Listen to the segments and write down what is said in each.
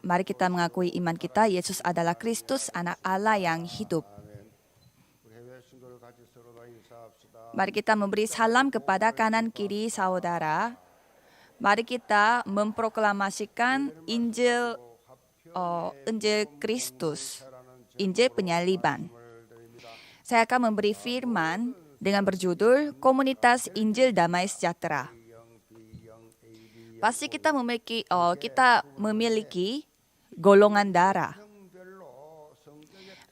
Mari kita mengakui iman kita, Yesus adalah Kristus, anak Allah yang hidup. Mari kita memberi salam kepada kanan kiri saudara. Mari kita memproklamasikan Injil Kristus, Injil penyaliban. Saya akan memberi firman dengan berjudul Komunitas Injil Damai Sejahtera. Pasti kita memiliki golongan darah.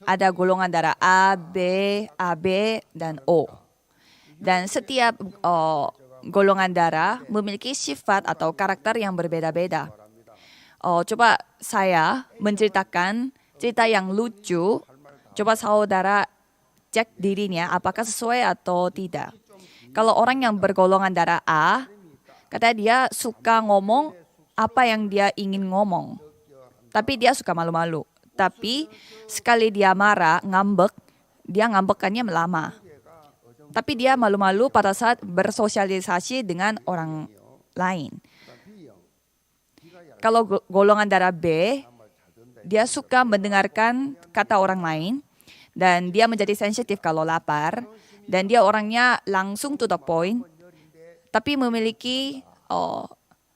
Ada golongan darah A, B, AB, dan O. Dan setiap golongan darah memiliki sifat atau karakter yang berbeda-beda. Coba saya menceritakan cerita yang lucu. Coba saudara cek dirinya apakah sesuai atau tidak. Kalau orang yang bergolongan darah A, kata dia suka ngomong apa yang dia ingin ngomong. Tapi dia suka malu-malu. Tapi sekali dia marah, ngambek, dia ngambekannya lama. Tapi dia malu-malu pada saat bersosialisasi dengan orang lain. Kalau golongan darah B, dia suka mendengarkan kata orang lain. Dan dia menjadi sensitif kalau lapar. Dan dia orangnya langsung to the point. Tapi memiliki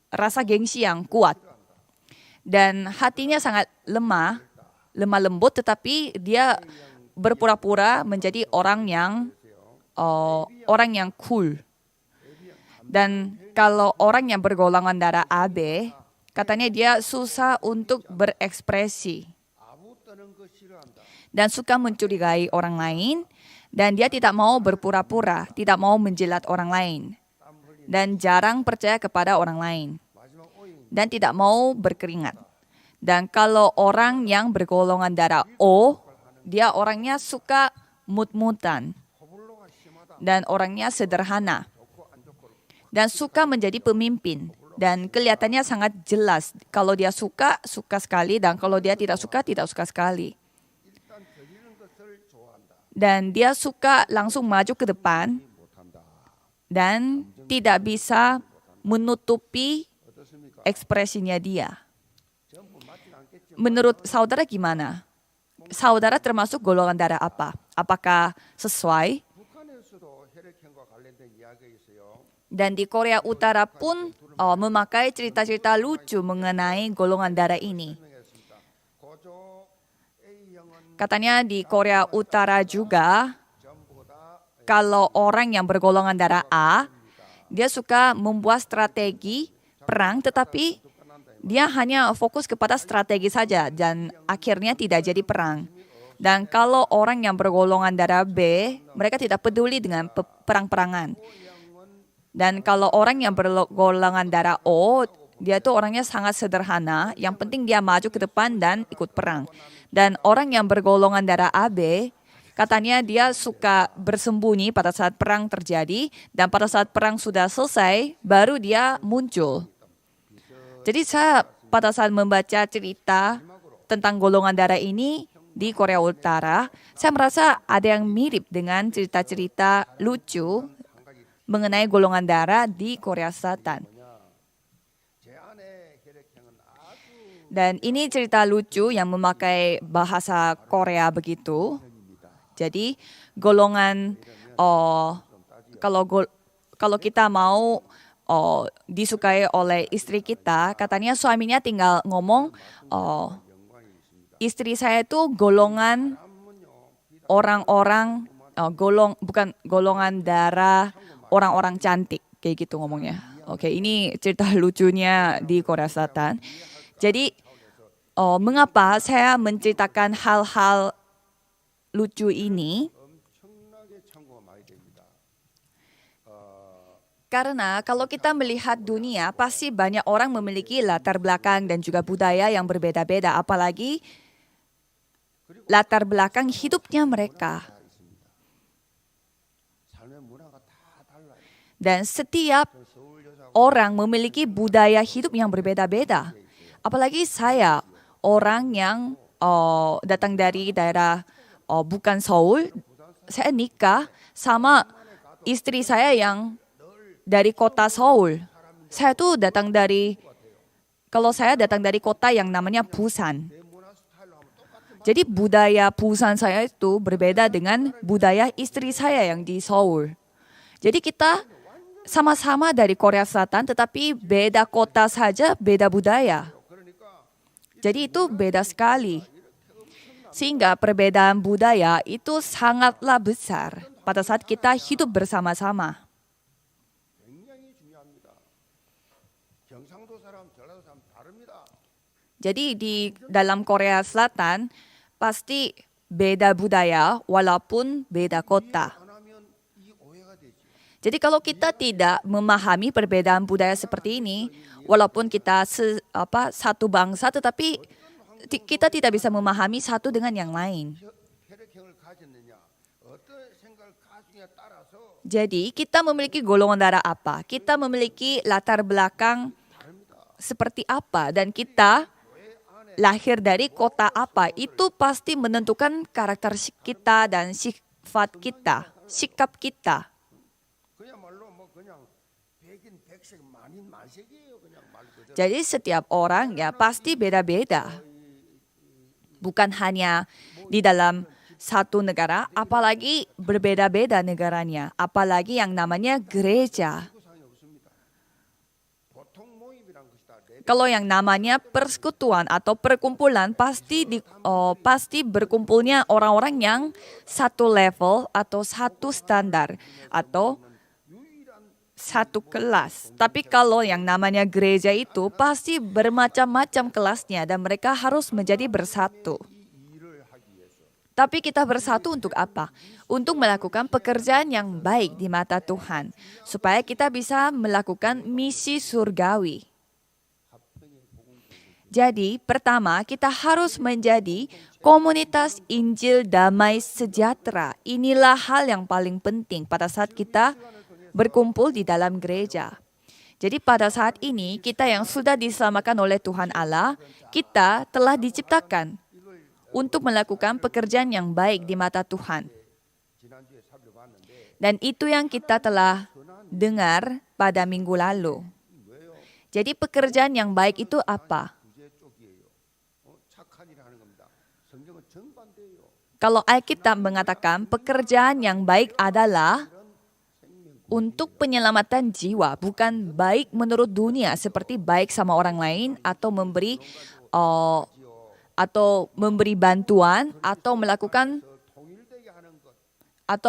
rasa gengsi yang kuat. Dan hatinya sangat lemah lembut, tetapi dia berpura-pura menjadi orang yang cool. Dan kalau orang yang bergolongan darah AB, katanya dia susah untuk berekspresi. Dan suka mencurigai orang lain, dan dia tidak mau berpura-pura, tidak mau menjilat orang lain. Dan jarang percaya kepada orang lain. Dan tidak mau berkeringat. Dan kalau orang yang bergolongan darah O, dia orangnya suka mut-mutan. Dan orangnya sederhana. Dan suka menjadi pemimpin. Dan kelihatannya sangat jelas. Kalau dia suka, suka sekali. Dan kalau dia tidak suka sekali. Dan dia suka langsung maju ke depan. Dan tidak bisa menutupi ekspresinya dia. Menurut saudara gimana? Saudara termasuk golongan darah apa? Apakah sesuai? Dan di Korea Utara pun memakai cerita-cerita lucu mengenai golongan darah ini. Katanya di Korea Utara juga, kalau orang yang bergolongan darah A, dia suka membuat strategi perang, tetapi dia hanya fokus kepada strategi saja dan akhirnya tidak jadi perang. Dan kalau orang yang bergolongan darah B, mereka tidak peduli dengan perang-perangan. Dan kalau orang yang bergolongan darah O, dia tuh orangnya sangat sederhana, yang penting dia maju ke depan dan ikut perang. Dan orang yang bergolongan darah AB, katanya dia suka bersembunyi pada saat perang terjadi, dan pada saat perang sudah selesai, baru dia muncul. Jadi saya pada saat membaca cerita tentang golongan darah ini di Korea Utara, saya merasa ada yang mirip dengan cerita-cerita lucu mengenai golongan darah di Korea Selatan. Dan ini cerita lucu yang memakai bahasa Korea begitu. Jadi golongan kalau kita mau disukai oleh istri kita, katanya suaminya tinggal ngomong, istri saya itu golongan orang-orang bukan golongan darah orang-orang cantik, kayak gitu ngomongnya. Oke, ini cerita lucunya di Korea Selatan. Jadi mengapa saya menceritakan hal-hal lucu ini? Karena kalau kita melihat dunia, pasti banyak orang memiliki latar belakang dan juga budaya yang berbeda-beda, apalagi latar belakang hidupnya mereka. Dan setiap orang memiliki budaya hidup yang berbeda-beda. Apalagi saya, orang yang datang dari daerah bukan Seoul, saya nikah sama istri saya yang dari kota Seoul. Saya tuh datang dari Kalau saya datang dari kota yang namanya Busan. Jadi budaya Busan saya itu berbeda dengan budaya istri saya yang di Seoul. Jadi kita sama-sama dari Korea Selatan tetapi beda kota saja, beda budaya. Jadi itu beda sekali. Sehingga perbedaan budaya itu sangatlah besar pada saat kita hidup bersama-sama. Jadi di dalam Korea Selatan pasti beda budaya walaupun beda kota. Jadi kalau kita tidak memahami perbedaan budaya seperti ini, walaupun kita satu bangsa tetapi kita tidak bisa memahami satu dengan yang lain. Jadi kita memiliki golongan darah apa? Kita memiliki latar belakang seperti apa? Dan kita lahir dari kota apa? Itu pasti menentukan karakter kita dan sifat kita, sikap kita. Jadi setiap orang ya pasti beda-beda. Bukan hanya di dalam satu negara, apalagi berbeda-beda negaranya. Apalagi yang namanya gereja. Kalau yang namanya persekutuan atau perkumpulan pasti berkumpulnya orang-orang yang satu level atau satu standar atau satu kelas. Tapi kalau yang namanya gereja itu pasti bermacam-macam kelasnya dan mereka harus menjadi bersatu. Tapi kita bersatu untuk apa? Untuk melakukan pekerjaan yang baik di mata Tuhan. Supaya kita bisa melakukan misi surgawi. Jadi pertama kita harus menjadi komunitas Injil damai sejahtera. Inilah hal yang paling penting pada saat kita berkumpul di dalam gereja. Jadi pada saat ini kita yang sudah diselamatkan oleh Tuhan Allah, kita telah diciptakan untuk melakukan pekerjaan yang baik di mata Tuhan. Dan itu yang kita telah dengar pada minggu lalu. Jadi pekerjaan yang baik itu apa? Kalau Alkitab mengatakan pekerjaan yang baik adalah untuk penyelamatan jiwa, bukan baik menurut dunia seperti baik sama orang lain atau memberi bantuan atau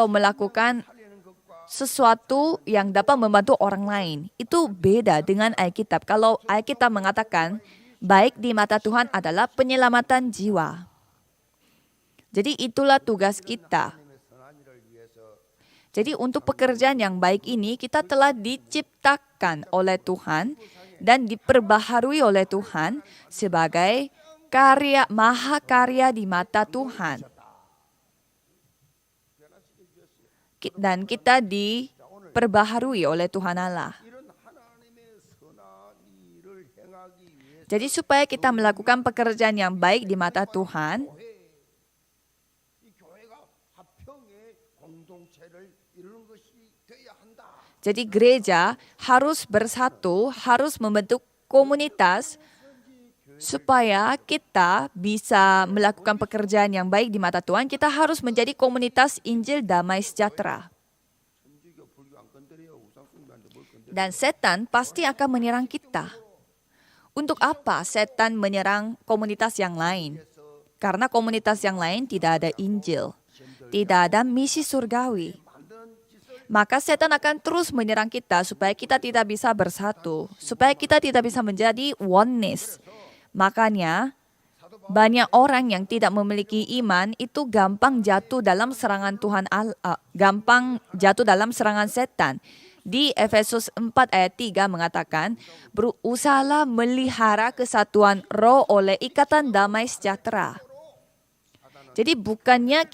melakukan sesuatu yang dapat membantu orang lain. Itu beda dengan Alkitab. Kalau Alkitab mengatakan baik di mata Tuhan adalah penyelamatan jiwa. Jadi itulah tugas kita. Jadi untuk pekerjaan yang baik ini kita telah diciptakan oleh Tuhan dan diperbaharui oleh Tuhan sebagai mahakarya di mata Tuhan. Dan kita diperbaharui oleh Tuhan Allah. Jadi supaya kita melakukan pekerjaan yang baik di mata Tuhan, jadi gereja harus bersatu, harus membentuk komunitas supaya kita bisa melakukan pekerjaan yang baik di mata Tuhan. Kita harus menjadi komunitas Injil damai sejahtera. Dan setan pasti akan menyerang kita. Untuk apa setan menyerang komunitas yang lain? Karena komunitas yang lain tidak ada Injil, tidak ada misi surgawi. Maka setan akan terus menyerang kita supaya kita tidak bisa bersatu, supaya kita tidak bisa menjadi oneness. Makanya banyak orang yang tidak memiliki iman itu gampang jatuh dalam serangan gampang jatuh dalam serangan setan. Di Efesus 4 ayat 3 mengatakan, berusahalah melihara kesatuan roh oleh ikatan damai sejahtera. Jadi bukannya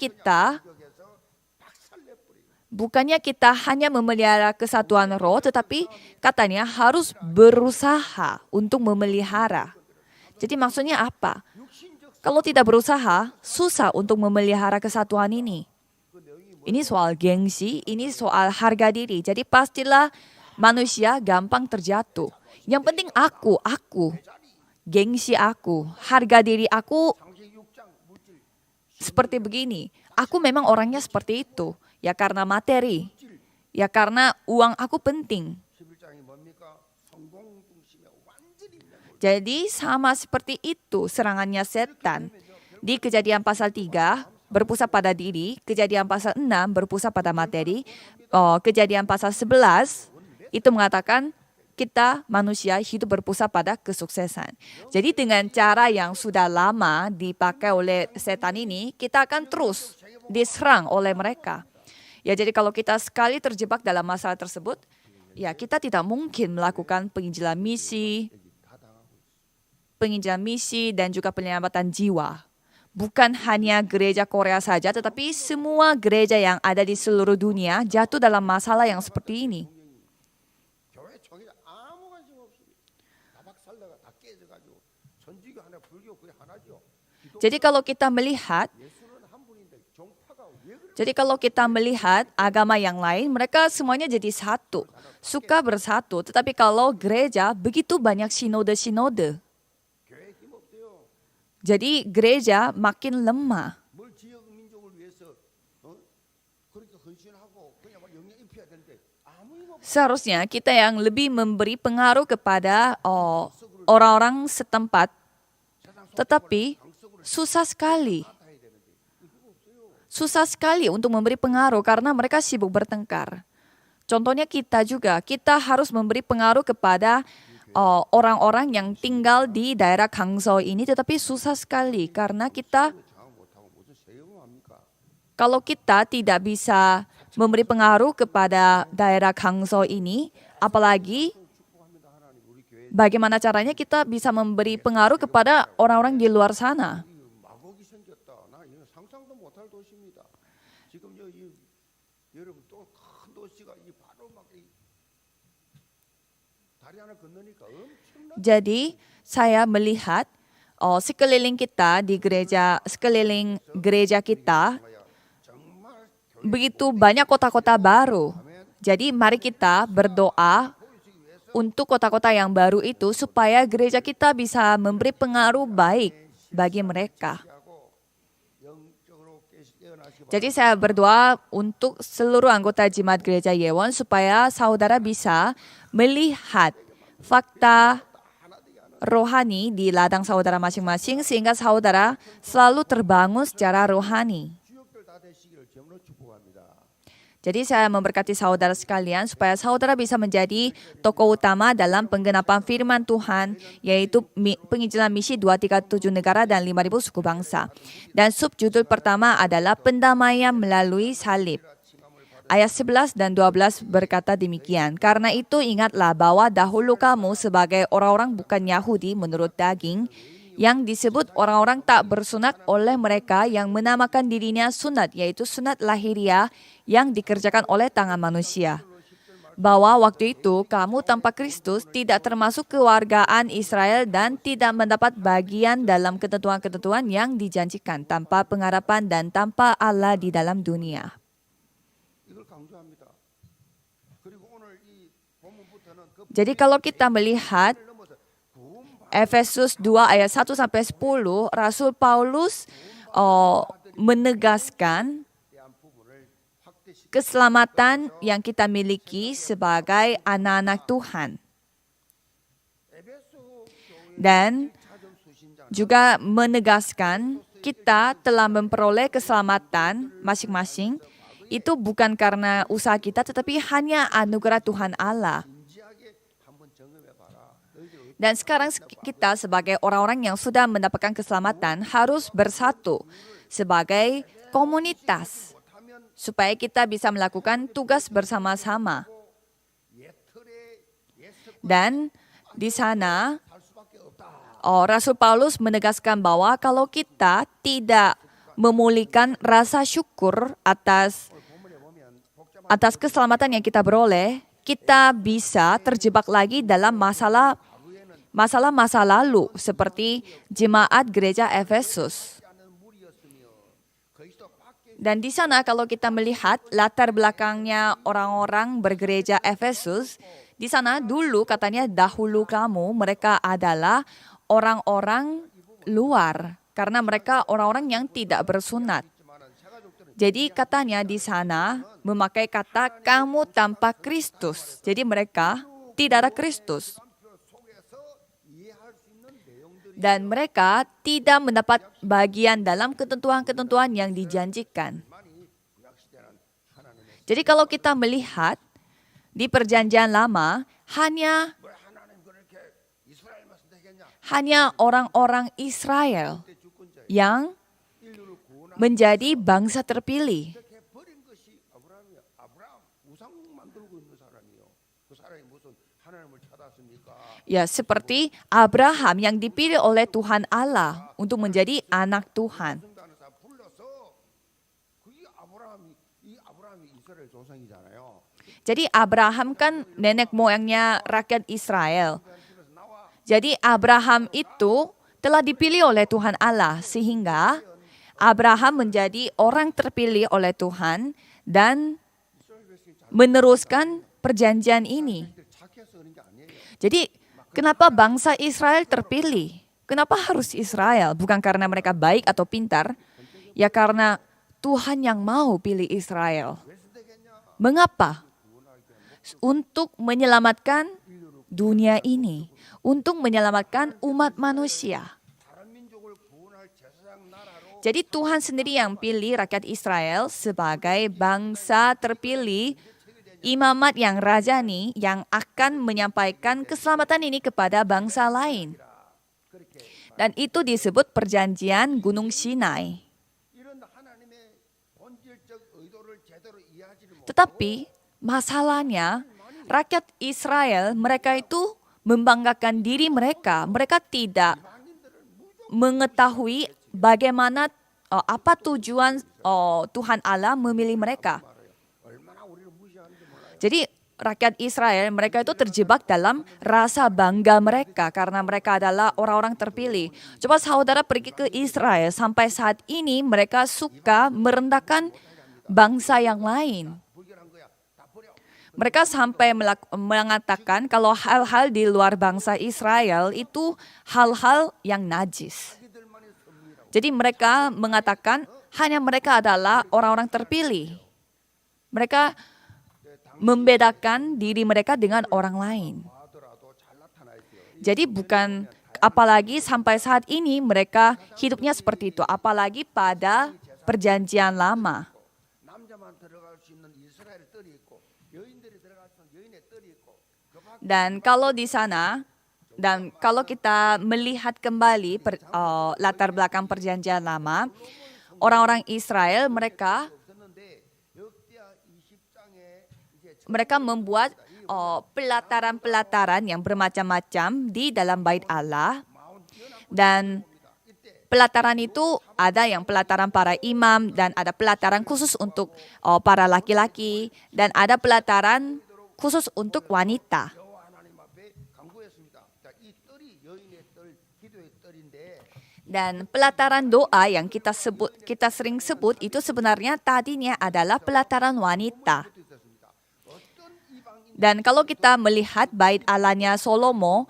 kita hanya memelihara kesatuan roh, tetapi katanya harus berusaha untuk memelihara. Jadi maksudnya apa? Kalau tidak berusaha, susah untuk memelihara kesatuan ini. Ini soal gengsi, ini soal harga diri. Jadi pastilah manusia gampang terjatuh. Yang penting aku. gengsi aku, harga diri aku seperti begini. Aku memang orangnya seperti itu. Ya karena materi. Ya karena uang aku penting. Jadi sama seperti itu serangannya setan. Di Kejadian pasal 3 berpusat pada diri, Kejadian pasal 6 berpusat pada materi, Kejadian pasal 11 itu mengatakan kita manusia hidup berpusat pada kesuksesan. Jadi dengan cara yang sudah lama dipakai oleh setan ini, kita akan terus diserang oleh mereka. Ya jadi kalau kita sekali terjebak dalam masalah tersebut, ya kita tidak mungkin melakukan penginjilan misi dan juga penyelamatan jiwa. Bukan hanya gereja Korea saja, tetapi semua gereja yang ada di seluruh dunia jatuh dalam masalah yang seperti ini. Jadi kalau kita melihat agama yang lain, mereka semuanya jadi satu, suka bersatu. Tetapi kalau gereja begitu banyak sinode-sinode. Jadi gereja makin lemah. Seharusnya kita yang lebih memberi pengaruh kepada orang-orang setempat, tetapi susah sekali. Susah sekali untuk memberi pengaruh karena mereka sibuk bertengkar. Contohnya kita juga, kita harus memberi pengaruh kepada orang-orang yang tinggal di daerah Gangso ini, tetapi susah sekali karena kalau kita tidak bisa memberi pengaruh kepada daerah Gangso ini, apalagi bagaimana caranya kita bisa memberi pengaruh kepada orang-orang di luar sana. Jadi saya melihat sekeliling kita di sekeliling gereja kita begitu banyak kota-kota baru. Jadi mari kita berdoa untuk kota-kota yang baru itu supaya gereja kita bisa memberi pengaruh baik bagi mereka. Jadi saya berdoa untuk seluruh anggota Jemaat Gereja Yewon supaya saudara bisa melihat fakta rohani di ladang saudara masing-masing sehingga saudara selalu terbangun secara rohani. Jadi saya memberkati saudara sekalian supaya saudara bisa menjadi tokoh utama dalam penggenapan firman Tuhan, yaitu penginjilan misi 237 negara dan 5.000 suku bangsa. Dan subjudul pertama adalah pendamaian melalui salib. Ayat 11 dan 12 berkata demikian, karena itu ingatlah bahwa dahulu kamu sebagai orang-orang bukan Yahudi menurut daging, yang disebut orang-orang tak bersunat oleh mereka yang menamakan dirinya sunat, yaitu sunat lahiriah yang dikerjakan oleh tangan manusia. Bahwa waktu itu kamu tanpa Kristus tidak termasuk kewargaan Israel dan tidak mendapat bagian dalam ketentuan-ketentuan yang dijanjikan, tanpa pengharapan dan tanpa Allah di dalam dunia. Jadi kalau kita melihat Efesus 2 ayat 1 sampai 10, Rasul Paulus menegaskan keselamatan yang kita miliki sebagai anak-anak Tuhan. Dan juga menegaskan kita telah memperoleh keselamatan masing-masing. Itu bukan karena usaha kita, tetapi hanya anugerah Tuhan Allah. Dan sekarang kita sebagai orang-orang yang sudah mendapatkan keselamatan harus bersatu sebagai komunitas supaya kita bisa melakukan tugas bersama-sama. Dan di sana Rasul Paulus menegaskan bahwa kalau kita tidak memulihkan rasa syukur atas keselamatan yang kita beroleh, kita bisa terjebak lagi dalam masalah masa lalu seperti jemaat gereja Efesus. Dan di sana kalau kita melihat latar belakangnya orang-orang bergereja Efesus, di sana dulu katanya dahulu kamu, mereka adalah orang-orang luar karena mereka orang-orang yang tidak bersunat. Jadi katanya di sana memakai kata kamu tanpa Kristus. Jadi mereka tidak ada Kristus. Dan mereka tidak mendapat bagian dalam ketentuan-ketentuan yang dijanjikan. Jadi kalau kita melihat di perjanjian lama, hanya orang-orang Israel yang menjadi bangsa terpilih. Ya, seperti Abraham yang dipilih oleh Tuhan Allah untuk menjadi anak Tuhan. Jadi Abraham kan nenek moyangnya rakyat Israel. Jadi Abraham itu telah dipilih oleh Tuhan Allah sehingga Abraham menjadi orang terpilih oleh Tuhan dan meneruskan perjanjian ini. Jadi kenapa bangsa Israel terpilih? Kenapa harus Israel? Bukan karena mereka baik atau pintar, ya karena Tuhan yang mau pilih Israel. Mengapa? Untuk menyelamatkan dunia ini, untuk menyelamatkan umat manusia. Jadi Tuhan sendiri yang pilih rakyat Israel sebagai bangsa terpilih, imamat yang rajani yang akan menyampaikan keselamatan ini kepada bangsa lain. Dan itu disebut perjanjian Gunung Sinai. Tetapi masalahnya rakyat Israel mereka itu membanggakan diri mereka. Mereka tidak mengetahui bagaimana apa tujuan Tuhan Allah memilih mereka. Jadi rakyat Israel mereka itu terjebak dalam rasa bangga mereka karena mereka adalah orang-orang terpilih. Coba saudara pergi ke Israel, sampai saat ini mereka suka merendahkan bangsa yang lain. Mereka sampai mengatakan kalau hal-hal di luar bangsa Israel itu hal-hal yang najis. Jadi mereka mengatakan hanya mereka adalah orang-orang terpilih. Mereka membedakan diri mereka dengan orang lain. Jadi bukan, apalagi sampai saat ini mereka hidupnya seperti itu. Apalagi pada perjanjian lama. Dan kalau di sana, dan kalau kita melihat kembali latar belakang perjanjian lama, orang-orang Israel mereka membuat pelataran-pelataran yang bermacam-macam di dalam bait Allah. Dan pelataran itu ada yang pelataran para imam dan ada pelataran khusus untuk para laki-laki dan ada pelataran khusus untuk wanita. Dan pelataran doa yang kita sering sebut itu sebenarnya tadinya adalah pelataran wanita. Dan kalau kita melihat bait Allahnya Salomo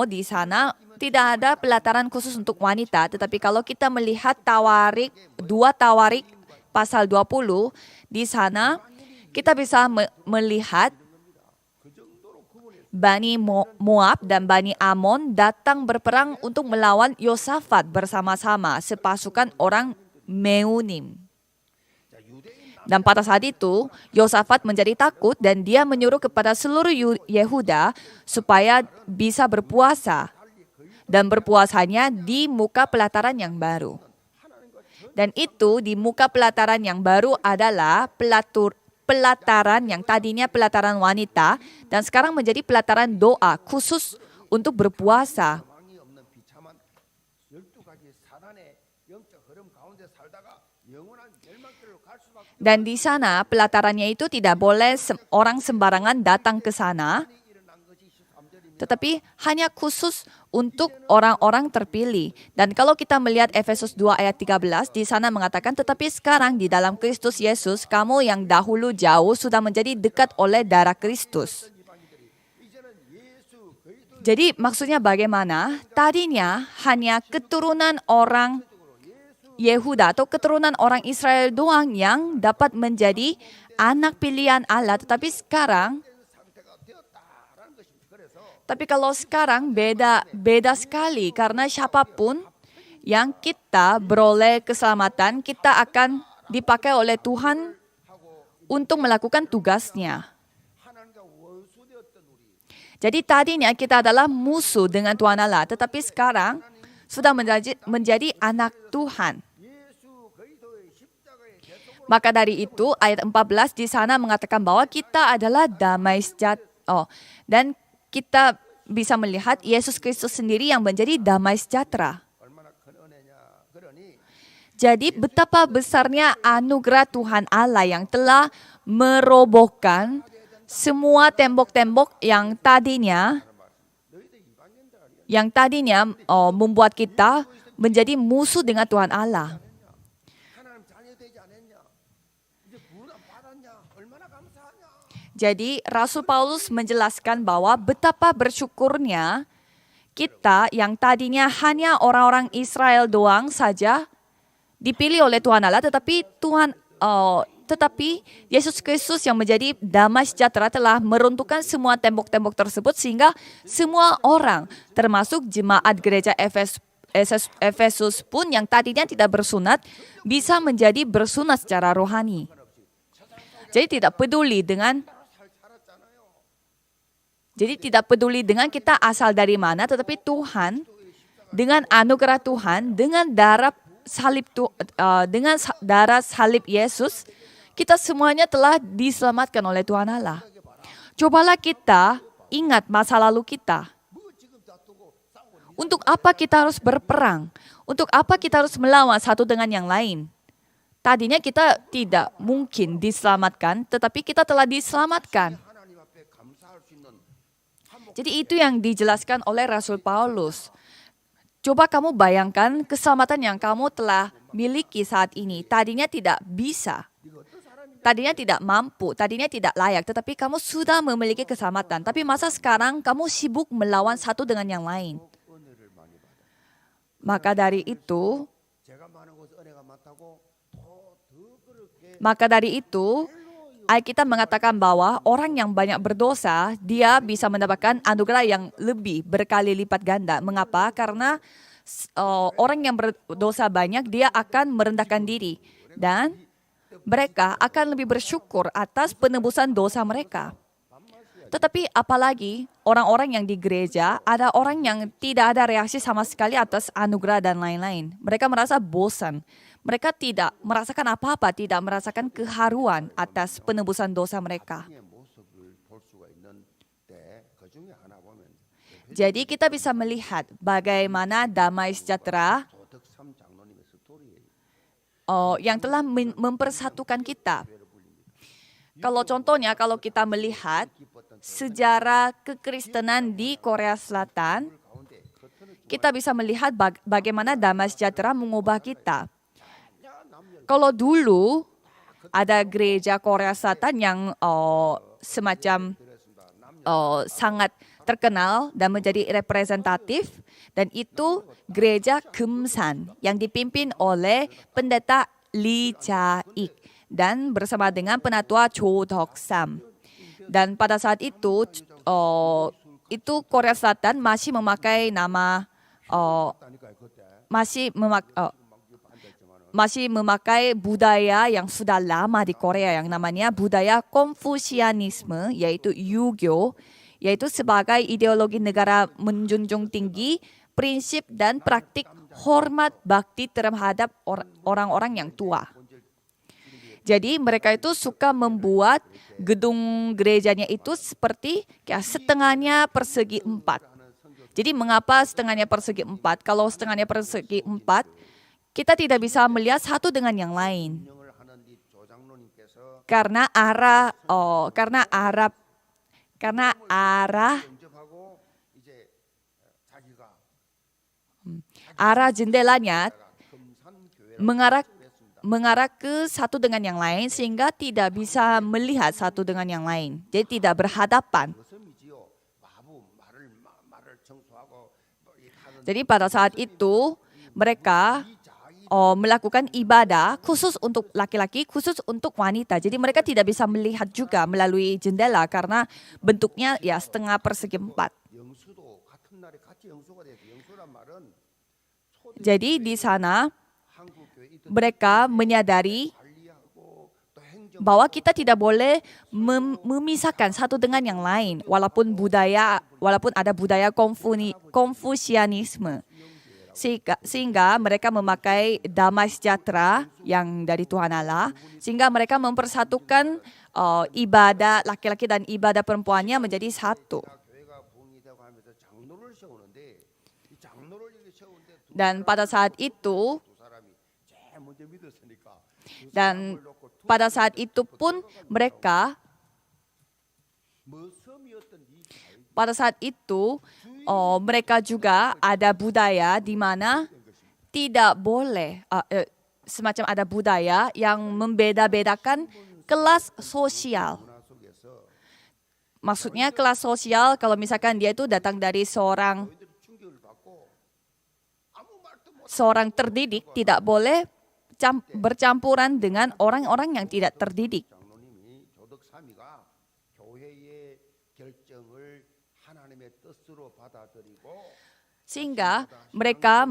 di sana tidak ada pelataran khusus untuk wanita, tetapi kalau kita melihat Tawarik pasal 20 di sana kita bisa melihat Bani Moab dan Bani Amon datang berperang untuk melawan Yosafat bersama-sama sepasukan orang Meunim. Dan pada saat itu Yosafat menjadi takut dan dia menyuruh kepada seluruh Yehuda supaya bisa berpuasa. Dan berpuasanya di muka pelataran yang baru. Dan itu di muka pelataran yang baru adalah pelataran yang tadinya pelataran wanita dan sekarang menjadi pelataran doa khusus untuk berpuasa. Dan di sana pelatarannya itu tidak boleh orang sembarangan datang ke sana, tetapi hanya khusus untuk orang-orang terpilih. Dan kalau kita melihat Efesus 2 ayat 13, di sana mengatakan, tetapi sekarang di dalam Kristus Yesus, kamu yang dahulu jauh sudah menjadi dekat oleh darah Kristus. Jadi maksudnya bagaimana? Tadinya hanya keturunan orang Yehuda atau keturunan orang Israel doang yang dapat menjadi anak pilihan Allah. Tapi kalau sekarang beda sekali karena siapapun yang kita beroleh keselamatan, kita akan dipakai oleh Tuhan untuk melakukan tugasnya. Jadi tadinya kita adalah musuh dengan Tuhan Allah, tetapi sekarang sudah menjadi anak Tuhan. Maka dari itu ayat 14 di sana mengatakan bahwa kita adalah damai sejahtera. Dan kita bisa melihat Yesus Kristus sendiri yang menjadi damai sejahtera. Jadi betapa besarnya anugerah Tuhan Allah yang telah merobohkan semua tembok-tembok yang tadinya membuat kita menjadi musuh dengan Tuhan Allah. Jadi Rasul Paulus menjelaskan bahwa betapa bersyukurnya kita yang tadinya hanya orang-orang Israel doang saja dipilih oleh Tuhan Allah, tetapi Yesus Kristus yang menjadi damai sejahtera telah meruntuhkan semua tembok-tembok tersebut sehingga semua orang, termasuk jemaat gereja Efesus pun yang tadinya tidak bersunat, bisa menjadi bersunat secara rohani. Jadi tidak peduli dengan kita asal dari mana, tetapi Tuhan dengan anugerah Tuhan, dengan darah salib Yesus, kita semuanya telah diselamatkan oleh Tuhan Allah. Cobalah kita ingat masa lalu kita. Untuk apa kita harus berperang? Untuk apa kita harus melawan satu dengan yang lain? Tadinya kita tidak mungkin diselamatkan, tetapi kita telah diselamatkan. Jadi itu yang dijelaskan oleh Rasul Paulus. Coba kamu bayangkan keselamatan yang kamu telah miliki saat ini. Tadinya tidak bisa. Tadinya tidak mampu, tadinya tidak layak, tetapi kamu sudah memiliki keselamatan. Tapi masa sekarang kamu sibuk melawan satu dengan yang lain. Maka dari itu, Alkitab mengatakan bahwa orang yang banyak berdosa, dia bisa mendapatkan anugerah yang lebih berkali lipat ganda. Mengapa? Karena orang yang berdosa banyak, dia akan merendahkan diri. Dan mereka akan lebih bersyukur atas penebusan dosa mereka. Tetapi apalagi orang-orang yang di gereja, ada orang yang tidak ada reaksi sama sekali atas anugerah dan lain-lain. Mereka merasa bosan. Mereka tidak merasakan apa-apa, tidak merasakan keharuan atas penebusan dosa mereka. Jadi kita bisa melihat bagaimana damai sejahtera yang telah mempersatukan kita. Kalau kita melihat sejarah kekristenan di Korea Selatan, kita bisa melihat bagaimana damai sejahtera mengubah kita. Kalau dulu ada gereja Korea Selatan yang semacam sangat terkenal dan menjadi representatif, dan itu gereja Keumsan yang dipimpin oleh pendeta Lee Jae-ik dan bersama dengan penatua Cho Deok-sam. Dan pada saat itu Korea Selatan masih memakai nama masih memakai budaya yang sudah lama di Korea yang namanya budaya Konfusianisme, yaitu Yugyo, yaitu sebagai ideologi negara menjunjung tinggi prinsip dan praktik hormat bakti terhadap orang-orang yang tua. Jadi mereka itu suka membuat gedung gerejanya itu seperti setengahnya persegi 4. Jadi mengapa setengahnya persegi 4? Kalau setengahnya persegi 4, kita tidak bisa melihat satu dengan yang lain. Karena arah jendelanya mengarah ke satu dengan yang lain sehingga tidak bisa melihat satu dengan yang lain. Jadi tidak berhadapan. Jadi pada saat itu mereka melakukan ibadah khusus untuk laki-laki, khusus untuk wanita. Jadi mereka tidak bisa melihat juga melalui jendela karena bentuknya ya setengah persegi 4. Jadi di sana mereka menyadari bahwa kita tidak boleh memisahkan satu dengan yang lain, walaupun ada budaya Konfusianisme. Sehingga mereka memakai damai sejahtera yang dari Tuhan Allah, sehingga mereka mempersatukan ibadah laki-laki dan ibadah perempuannya menjadi satu. Dan pada saat itu pun mereka mereka juga ada budaya di mana tidak boleh semacam ada budaya yang membeda-bedakan kelas sosial. Maksudnya kelas sosial kalau misalkan dia itu datang dari seorang terdidik, tidak boleh bercampuran dengan orang-orang yang tidak terdidik. Sehingga mereka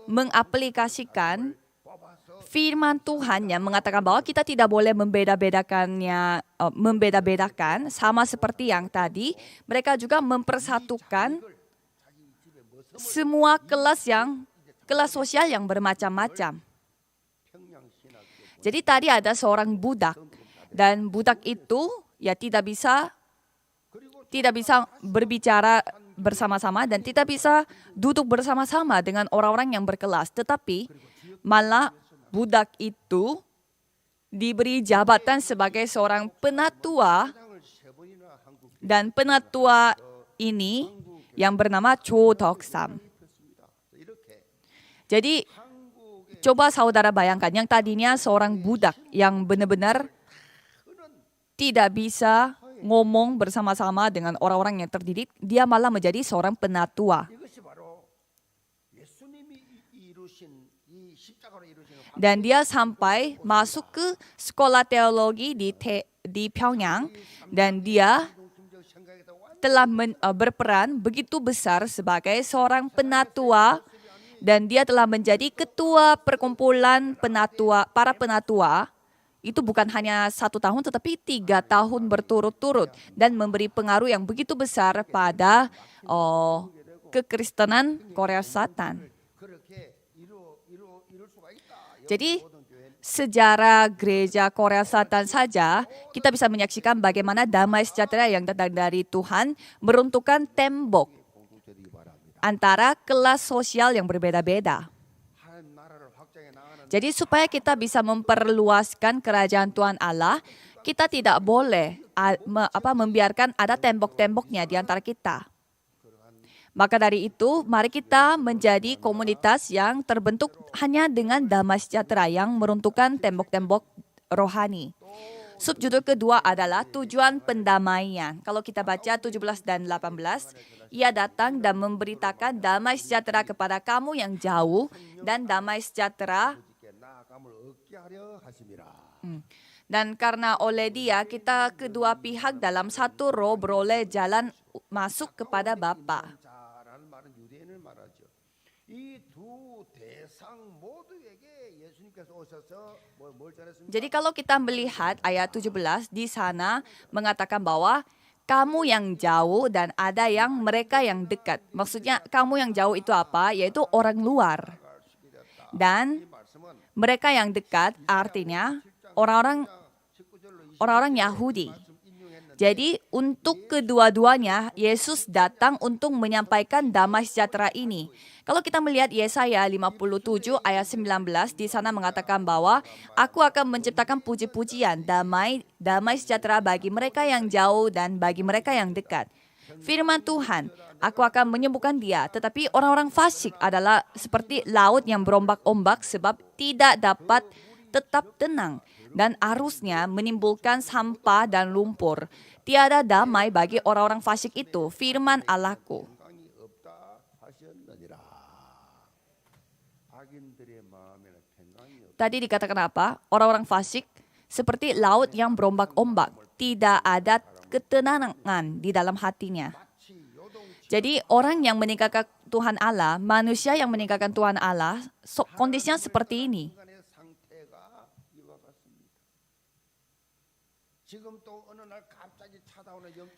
mengaplikasikan firman Tuhan yang mengatakan bahwa kita tidak boleh membeda-bedakan sama seperti yang tadi. Mereka juga mempersatukan semua kelas sosial yang bermacam-macam. Jadi tadi ada seorang budak dan budak itu ya tidak bisa berbicara bersama-sama dan tidak bisa duduk bersama-sama dengan orang-orang yang berkelas. Tetapi malah budak itu diberi jabatan sebagai seorang penatua, dan penatua ini yang bernama Cho Deok-sam. Jadi coba saudara bayangkan, yang tadinya seorang budak yang benar-benar tidak bisa ngomong bersama-sama dengan orang-orang yang terdidik, dia malah menjadi seorang penatua. Dan dia sampai masuk ke sekolah teologi di Pyongyang, dan dia telah berperan begitu besar sebagai seorang penatua, dan dia telah menjadi ketua perkumpulan para penatua. Itu bukan hanya 1 tahun, tetapi 3 tahun berturut-turut, dan memberi pengaruh yang begitu besar pada kekristenan Korea Selatan. Jadi sejarah gereja Korea Selatan saja kita bisa menyaksikan bagaimana damai sejahtera yang datang dari Tuhan meruntuhkan tembok antara kelas sosial yang berbeda-beda. Jadi supaya kita bisa memperluaskan kerajaan Tuhan Allah, kita tidak boleh membiarkan ada tembok-temboknya di antara kita. Maka dari itu, mari kita menjadi komunitas yang terbentuk hanya dengan damai sejahtera yang meruntuhkan tembok-tembok rohani. Subjudul kedua adalah tujuan pendamaian. Kalau kita baca 17 dan 18, ia datang dan memberitakan damai sejahtera kepada kamu yang jauh dan damai sejahtera. Dan karena oleh dia, kita kedua pihak dalam satu roh beroleh jalan masuk kepada Bapa. Jadi kalau kita melihat ayat 17 di sana mengatakan bahwa kamu yang jauh dan ada yang mereka yang dekat. Maksudnya kamu yang jauh itu apa? Yaitu orang luar. Dan mereka yang dekat artinya orang-orang Yahudi. Jadi untuk kedua-duanya Yesus datang untuk menyampaikan damai sejahtera ini. Kalau kita melihat Yesaya 57 ayat 19 di sana mengatakan bahwa aku akan menciptakan puji-pujian damai sejahtera bagi mereka yang jauh dan bagi mereka yang dekat. Firman Tuhan, aku akan menyembuhkan dia, tetapi orang-orang fasik adalah seperti laut yang berombak-ombak sebab tidak dapat tetap tenang. Dan arusnya menimbulkan sampah dan lumpur. Tiada damai bagi orang-orang fasik itu, firman Allahku. Tadi dikatakan apa? Orang-orang fasik seperti laut yang berombak-ombak, tidak ada ketenangan di dalam hatinya. Jadi orang yang meninggalkan Tuhan Allah, manusia yang meninggalkan Tuhan Allah, kondisinya seperti ini.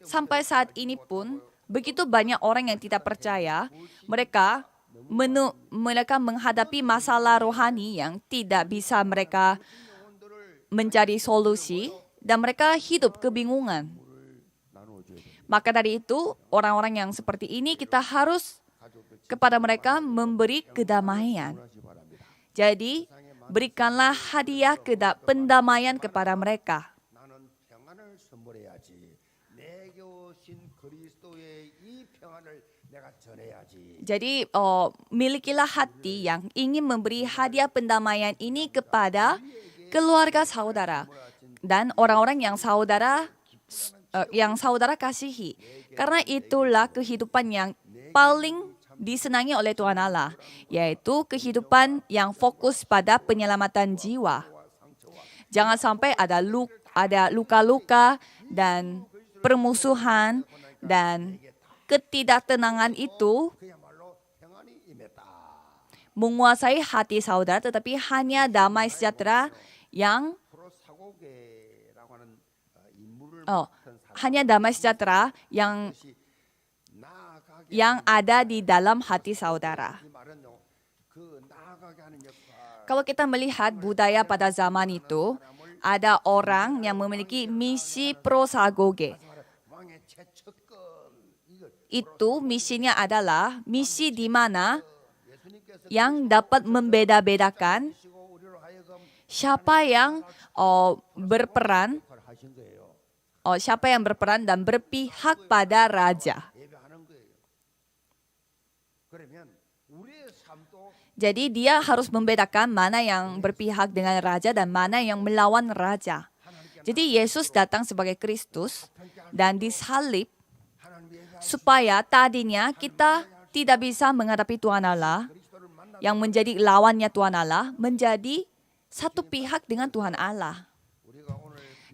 Sampai saat ini pun, begitu banyak orang yang tidak percaya, mereka menghadapi masalah rohani yang tidak bisa mereka mencari solusi, dan mereka hidup kebingungan. Maka dari itu, orang-orang yang seperti ini kita harus kepada mereka memberi kedamaian. Jadi, berikanlah hadiah pendamaian kepada mereka. Jadi, milikilah hati yang ingin memberi hadiah pendamaian ini kepada keluarga saudara dan orang-orang yang saudara kasihi. Karena itulah kehidupan yang paling disenangi oleh Tuhan Allah, yaitu kehidupan yang fokus pada penyelamatan jiwa. Jangan sampai ada luka-luka dan permusuhan dan ketidaktenangan itu menguasai hati saudara, tetapi hanya damai sejahtera yang ada di dalam hati saudara. Kalau kita melihat budaya pada zaman itu, ada orang yang memiliki misi prosagoge. Itu misinya adalah misi di mana yang dapat membeda-bedakan siapa yang berperan dan berpihak pada raja. Jadi dia harus membedakan mana yang berpihak dengan raja dan mana yang melawan raja. Jadi Yesus datang sebagai Kristus dan disalib supaya tadinya kita tidak bisa menghadapi Tuhan Allah yang menjadi lawannya Tuhan Allah, menjadi satu pihak dengan Tuhan Allah.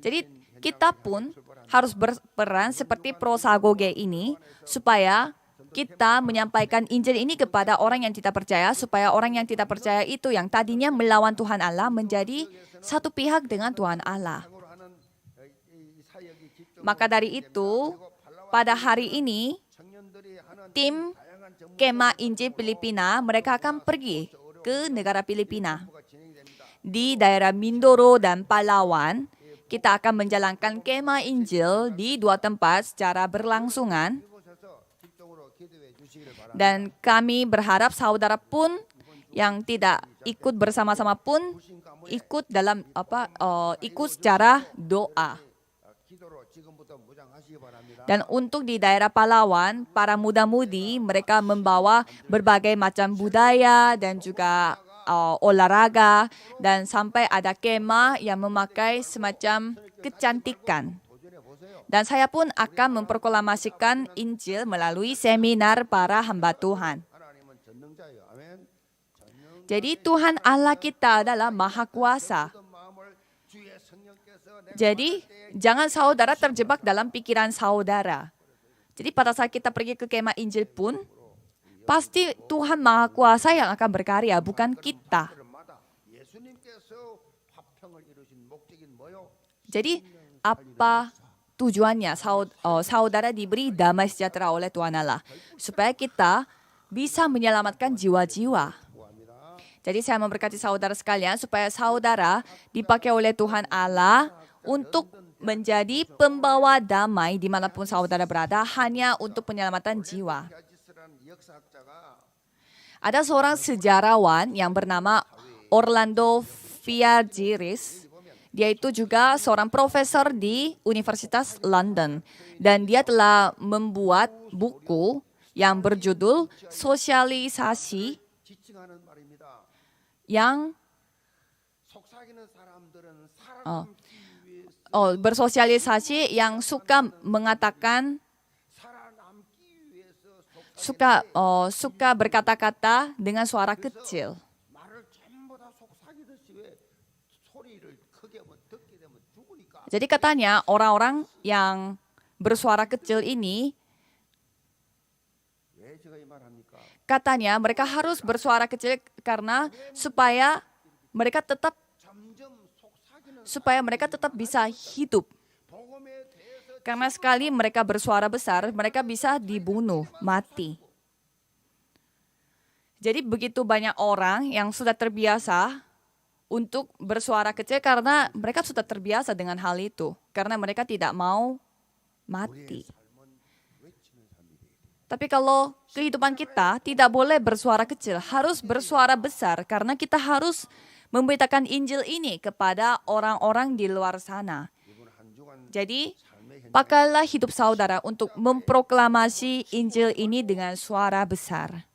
Jadi kita pun harus berperan seperti prosagoge ini supaya kita menyampaikan Injil ini kepada orang yang tidak percaya, supaya orang yang tidak percaya itu yang tadinya melawan Tuhan Allah menjadi satu pihak dengan Tuhan Allah. Maka dari itu, pada hari ini, tim Kemah Injil Filipina, mereka akan pergi ke negara Filipina. Di daerah Mindoro dan Palawan, kita akan menjalankan Kemah Injil di 2 tempat secara berlangsungan. Dan kami berharap saudara pun yang tidak ikut bersama-sama pun ikut secara doa. Dan untuk di daerah Palawan, para muda-mudi mereka membawa berbagai macam budaya dan juga olahraga, dan sampai ada kemah yang memakai semacam kecantikan. Dan saya pun akan memproklamasikan Injil melalui seminar para hamba Tuhan. Jadi Tuhan Allah kita adalah Maha Kuasa. Jadi jangan saudara terjebak dalam pikiran saudara. Jadi pada saat kita pergi ke kemah Injil pun, pasti Tuhan Maha Kuasa yang akan berkarya, bukan kita. Jadi apa tujuannya saudara diberi damai sejahtera oleh Tuhan Allah? Supaya kita bisa menyelamatkan jiwa-jiwa. Jadi saya memberkati saudara sekalian supaya saudara dipakai oleh Tuhan Allah untuk menjadi pembawa damai dimanapun saudara berada, hanya untuk penyelamatan jiwa. Ada seorang sejarawan yang bernama Orlando Fitzgerald. Dia itu juga seorang profesor di Universitas London. Dan dia telah membuat buku yang berjudul Sosialisasi yang bersosialisasi yang suka mengatakan, suka berkata-kata dengan suara kecil. Jadi katanya orang-orang yang bersuara kecil ini, katanya mereka harus bersuara kecil karena supaya mereka tetap bisa hidup. Karena sekali mereka bersuara besar, mereka bisa dibunuh, mati. Jadi begitu banyak orang yang sudah terbiasa untuk bersuara kecil karena mereka sudah terbiasa dengan hal itu. Karena mereka tidak mau mati. Tapi kalau kehidupan kita tidak boleh bersuara kecil, harus bersuara besar karena kita harus memberitakan Injil ini kepada orang-orang di luar sana. Jadi, pakailah hidup saudara untuk memproklamasi Injil ini dengan suara besar.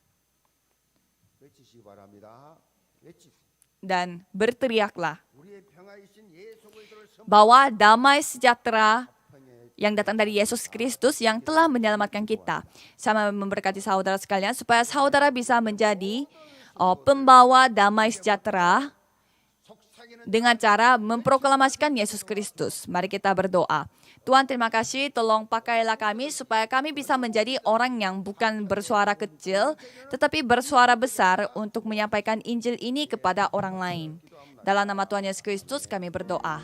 Dan berteriaklah bahwa damai sejahtera yang datang dari Yesus Kristus yang telah menyelamatkan kita. Sama memberkati saudara sekalian supaya saudara bisa menjadi pembawa damai sejahtera dengan cara memproklamasikan Yesus Kristus. Mari kita berdoa. Tuhan, terima kasih, tolong pakailah kami supaya kami bisa menjadi orang yang bukan bersuara kecil, tetapi bersuara besar untuk menyampaikan Injil ini kepada orang lain. Dalam nama Tuhan Yesus Kristus kami berdoa.